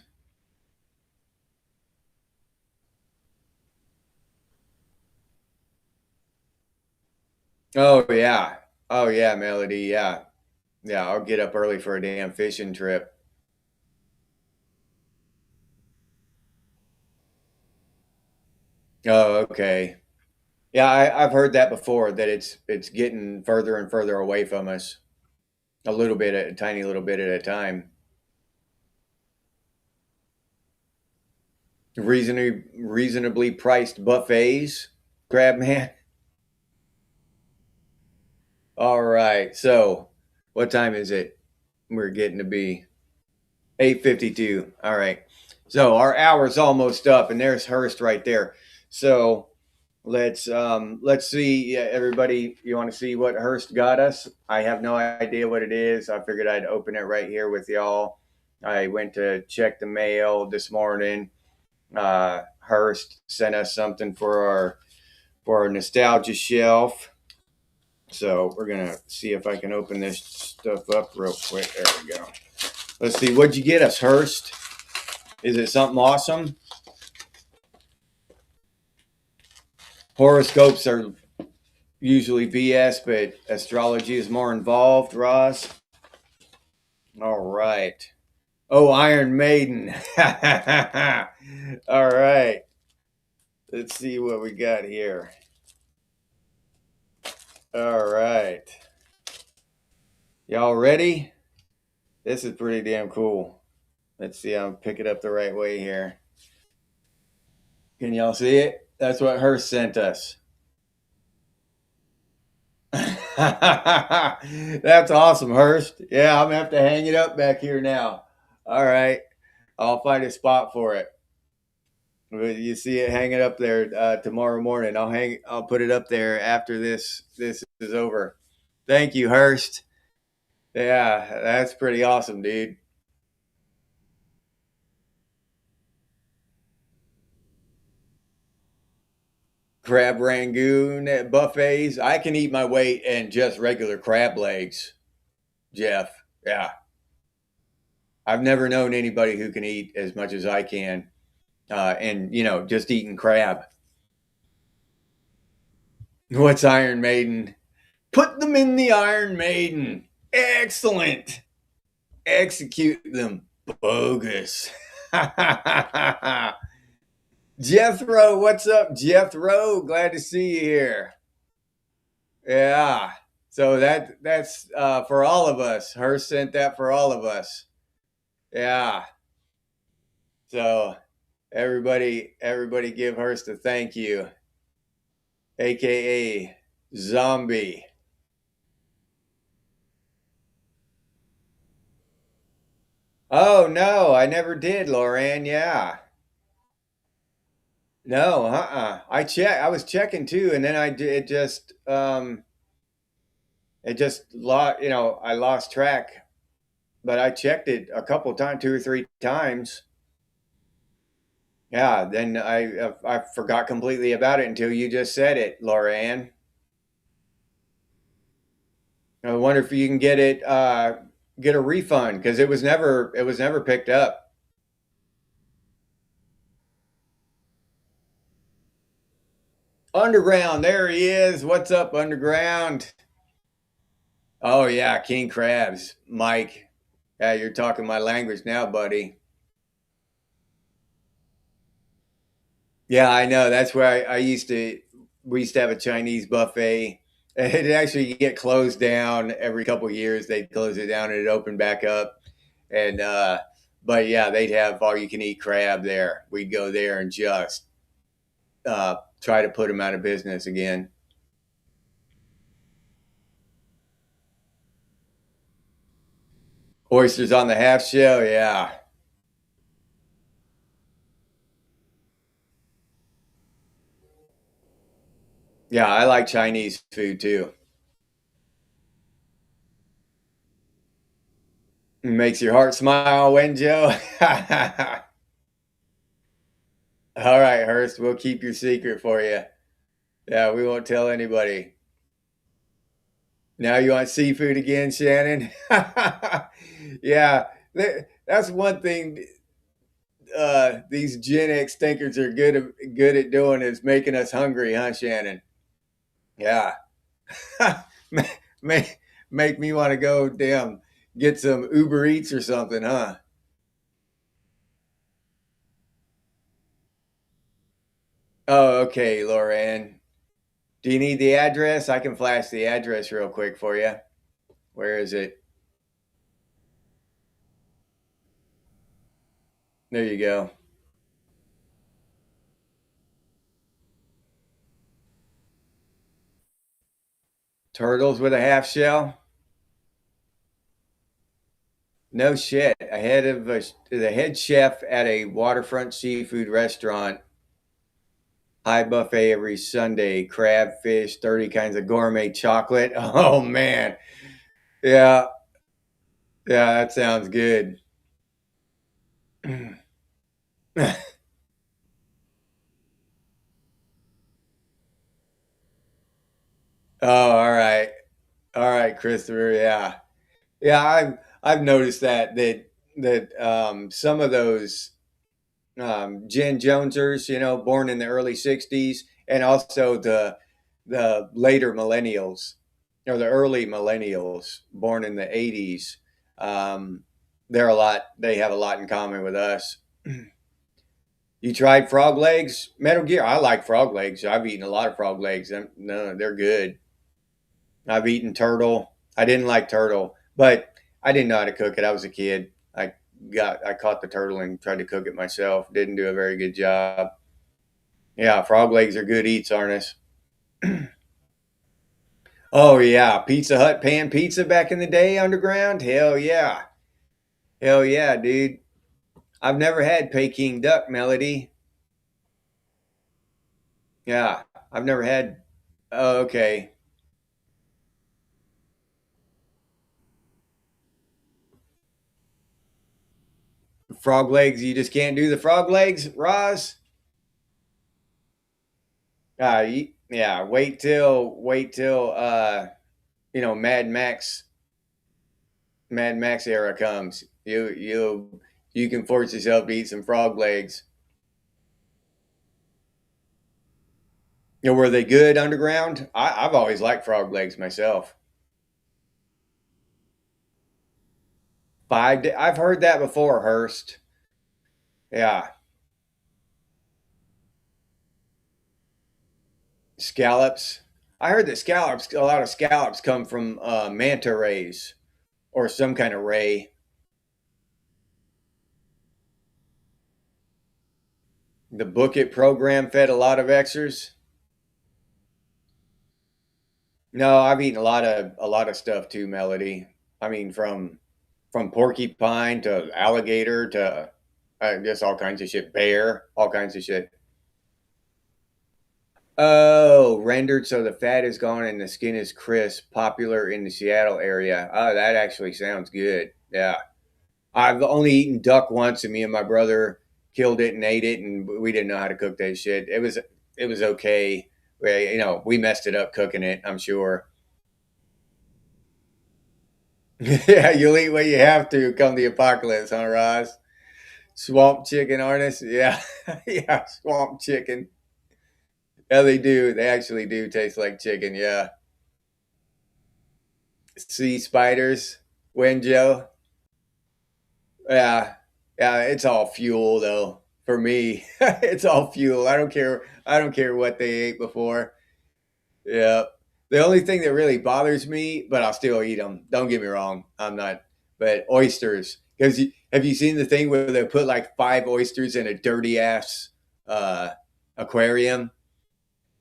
Oh yeah. Oh yeah, Melody. Yeah. Yeah, I'll get up early for a damn fishing trip. Oh, okay. Yeah, I've heard that before that it's getting further and further away from us. A little bit at a tiny little bit at a time. Reasonably priced buffets, Crabman. All right. So, what time is it? We're getting to be 8:52. All right. So, our hour's almost up and there's Hurst right there. So, let's see. Yeah, everybody, you want to see what Hurst got us? I have no idea what it is. I figured I'd open it right here with y'all. I went to check the mail this morning. Hurst sent us something for our nostalgia shelf. So we're gonna see if I can open this stuff up real quick. There we go. Let's see. What'd you get us, Hurst? Is it something awesome? Horoscopes are usually BS, but astrology is more involved, Ross. All right. Oh, Iron Maiden. All right. Let's see what we got here. All right. Y'all ready? This is pretty damn cool. Let's see. I'm picking it up the right way here. Can y'all see it? That's what Hearst sent us. That's awesome, Hurst. Yeah, I'm gonna have to hang it up back here now. All right, I'll find a spot for it. You see it hanging up there tomorrow morning. I'll put it up there after this is over. Thank you, Hurst. Yeah, that's pretty awesome, dude. Crab rangoon at buffets. I can eat my weight in just regular crab legs, Jeff. Yeah, I've never known anybody who can eat as much as I can, and just eating crab. What's Iron Maiden? Put them in the Iron Maiden. Excellent. Execute them. Bogus. Jethro, what's up, Jethro? Glad to see you here. Yeah. So that's for all of us. Her sent that for all of us. Yeah. So everybody give Hurst a thank you, aka Zombie. Oh no, I never did, Loran. Yeah. No, I was checking too, and then it just lost. I lost track. But I checked it a couple times, two or three times. Yeah. Then I forgot completely about it until you just said it, Loran. I wonder if you can get a refund because it was never picked up. Underground, there he is. What's up, Underground? Oh yeah, King Crabs, Mike. Yeah, you're talking my language now, buddy. Yeah, I know. That's where I used to we used to have a Chinese buffet. It actually get closed down every couple of years. They'd close it down and it opened back up. And but yeah, they'd have all you can eat crab there. We'd go there and just try to put them out of business again. Oysters on the half shell, yeah. Yeah, I like Chinese food too. Makes your heart smile, when Joe. All right, Hurst, we'll keep your secret for you. Yeah, we won't tell anybody. Now you want seafood again, Shannon? Yeah, that's one thing these Gen X thinkers are good at doing is making us hungry, huh, Shannon? Yeah. make, make me want to go damn get some Uber Eats or something, huh? Oh, okay, Lauren. Do you need the address? I can flash the address real quick for you. Where is it? There you go. Turtles with a half shell? No shit. The head chef at a waterfront seafood restaurant. High buffet every Sunday. Crab, fish, 30 kinds of gourmet chocolate. Oh, man. Yeah. Yeah, that sounds good. Oh, all right. All right, Christopher. Yeah. Yeah, I've noticed that some of those Jen Jonesers, born in the early '60s, and also the later millennials or the early millennials, born in the '80s. Um, they're a lot. They have a lot in common with us. You tried frog legs, Metal Gear? I like frog legs. I've eaten a lot of frog legs. No, they're good. I've eaten turtle. I didn't like turtle, but I didn't know how to cook it. I was a kid. I caught the turtle and tried to cook it myself. Didn't do a very good job. Yeah, frog legs are good eats, Arnis. Oh yeah, Pizza Hut pan pizza back in the day underground. Hell yeah, hell yeah, dude. I've never had Peking duck, Melody. Yeah, I've never had. Oh, okay, frog legs. You just can't do the frog legs, Roz. Yeah. Wait till Mad Max era comes. You can force yourself to eat some frog legs. Were they good underground? I've always liked frog legs myself. I've heard that before, Hurst. Yeah, scallops. I heard that scallops. A lot of scallops come from manta rays or some kind of ray. The Book It program fed a lot of Xers. No, I've eaten a lot of stuff too, Melody. I mean, from porcupine to alligator to just all kinds of shit. Bear, all kinds of shit. Oh, rendered so the fat is gone and the skin is crisp. Popular in the Seattle area. Oh, that actually sounds good. Yeah, I've only eaten duck once, and me and my brother killed it and ate it, and we didn't know how to cook that shit. It was okay. We messed it up cooking it. I'm sure. Yeah, you'll eat what you have to come the apocalypse, huh, Roz? Swamp chicken, Arnis? Yeah, yeah, swamp chicken. Yeah, they do. They actually do taste like chicken. Yeah. Sea spiders, Wenjo. Yeah, yeah. It's all fuel though. For me, it's all fuel. I don't care. I don't care what they ate before. Yeah. The only thing that really bothers me, but I'll still eat them. Don't get me wrong. I'm not, but oysters. Because have you seen the thing where they put like 5 oysters in a dirty ass uh, aquarium?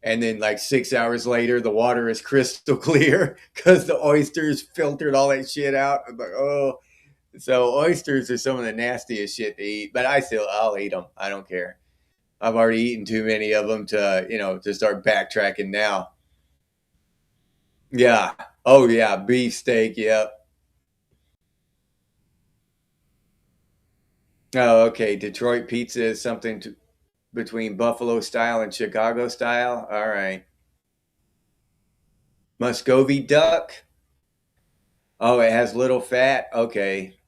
And then like 6 hours later, the water is crystal clear because the oysters filtered all that shit out. I'm like, oh. So oysters are some of the nastiest shit to eat, but I'll eat them. I don't care. I've already eaten too many of them to start backtracking now. Yeah. Oh yeah, beefsteak. Yep. Oh, okay. Detroit pizza is something between Buffalo style and Chicago style. All right. Muscovy duck. Oh, it has little fat. Okay.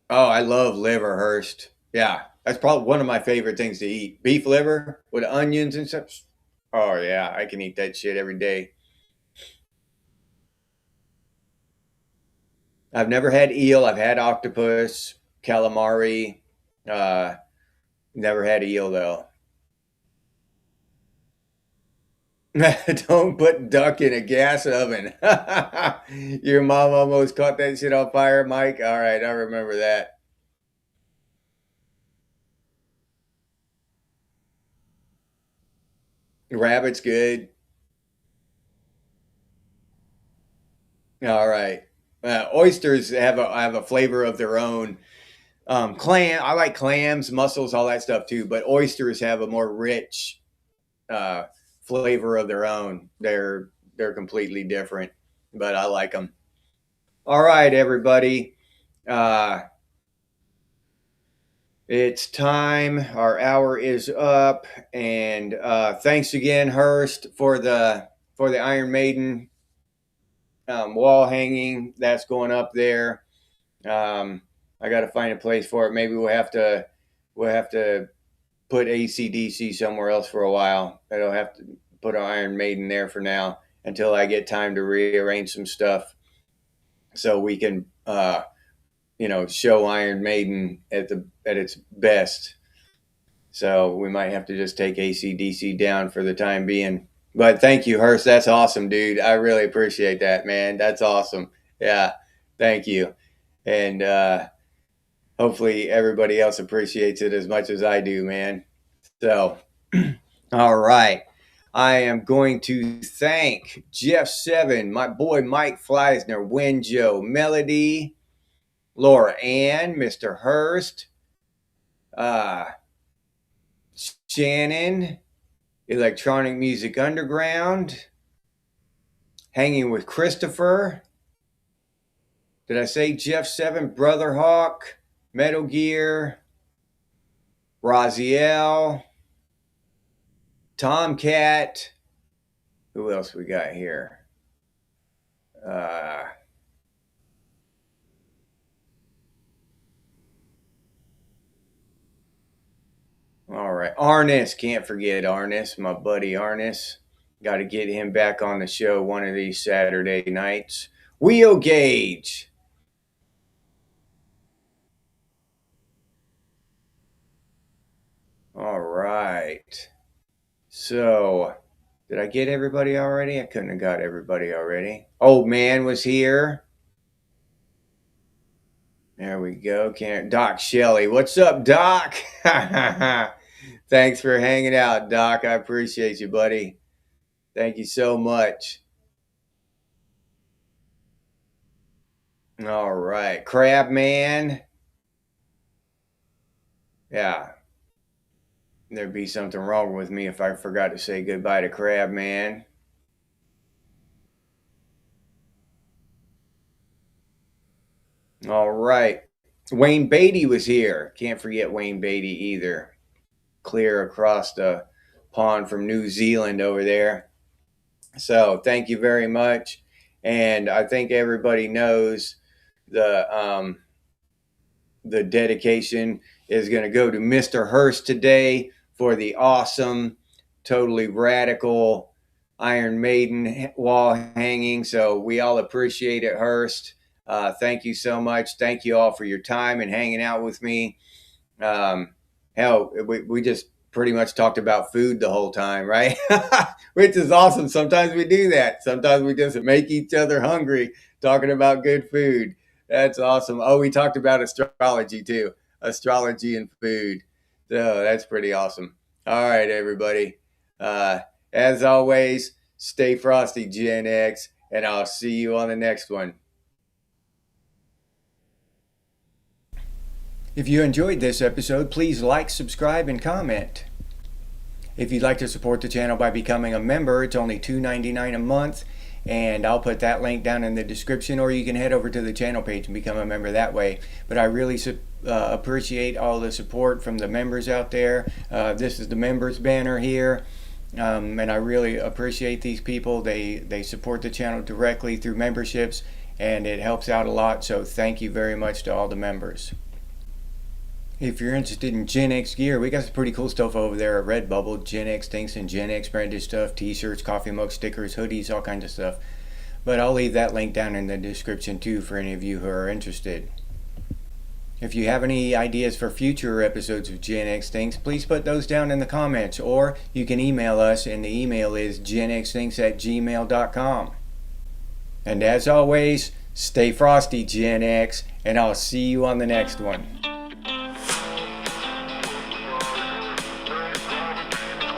Oh, I love liverwurst. Yeah, that's probably one of my favorite things to eat. Beef liver with onions and stuff. Oh yeah, I can eat that shit every day. I've never had eel. I've had octopus, calamari. Uh, Never had eel though. Don't put duck in a gas oven. Your mom almost caught that shit on fire, Mike. All right, I remember that. Rabbit's good. All right. Oysters have a flavor of their own. I like clams, mussels, all that stuff too. But oysters have a more rich uh, flavor of their own. They're completely different, but I like them. All right, everybody. Uh, it's time. Our hour is up, and thanks again, Hurst, for the Iron Maiden wall hanging that's going up there. Um, I got to find a place for it. Maybe we'll have to put ACDC somewhere else for a while. I don't have to put an Iron Maiden there for now until I get time to rearrange some stuff so we can show Iron Maiden at its best. So we might have to just take ACDC down for the time being. But thank you, Hurst. That's awesome, dude. I really appreciate that, man. That's awesome. Yeah, thank you. And hopefully everybody else appreciates it as much as I do, man. So, all right. I am going to thank Jeff7, my boy Mike Fleisner, Winjo, Melody, Laura Ann, Mr. Hurst, uh, Shannon, Electronic Music Underground, Hanging with Christopher. Did I say Jeff7, Brother Hawk, Metal Gear, Raziel, Tomcat. Who else we got here? Uh, all right. Arnis. Can't forget Arnis, my buddy Arnis. Got to get him back on the show one of these Saturday nights. Wheel Gauge. All right. So, did I get everybody already? I couldn't have got everybody already. Old Man was here. There we go. Doc Shelley. What's up, Doc? Thanks for hanging out, Doc. I appreciate you, buddy. Thank you so much. All right. Crab Man. Yeah. There'd be something wrong with me if I forgot to say goodbye to Crab Man. All right. Wayne Beatty was here. Can't forget Wayne Beatty either. Clear across the pond from New Zealand over there. So thank you very much. And I think everybody knows the dedication is going to go to Mr. Hurst today for the awesome, totally radical Iron Maiden wall hanging. So we all appreciate it, Hurst. Thank you so much. Thank you all for your time and hanging out with me. Hell, we just pretty much talked about food the whole time, right? Which is awesome. Sometimes we do that. Sometimes we just make each other hungry talking about good food. That's awesome. Oh, we talked about astrology too. Astrology and food. So that's pretty awesome. All right, everybody. As always, stay frosty, Gen X, and I'll see you on the next one. If you enjoyed this episode, please like, subscribe, and comment. If you'd like to support the channel by becoming a member, it's only $2.99 a month, and I'll put that link down in the description, or you can head over to the channel page and become a member that way. But I really appreciate all the support from the members out there. This is the members banner here, and I really appreciate these people. They support the channel directly through memberships, and it helps out a lot, so thank you very much to all the members. If you're interested in Gen X gear, we got some pretty cool stuff over there at Redbubble. Gen X things and Gen X branded stuff, t-shirts, coffee mugs, stickers, hoodies, all kinds of stuff. But I'll leave that link down in the description too for any of you who are interested. If you have any ideas for future episodes of Gen X Things, please put those down in the comments, or you can email us, and the email is genxthings@gmail.com. And as always, stay frosty, Gen X, and I'll see you on the next one.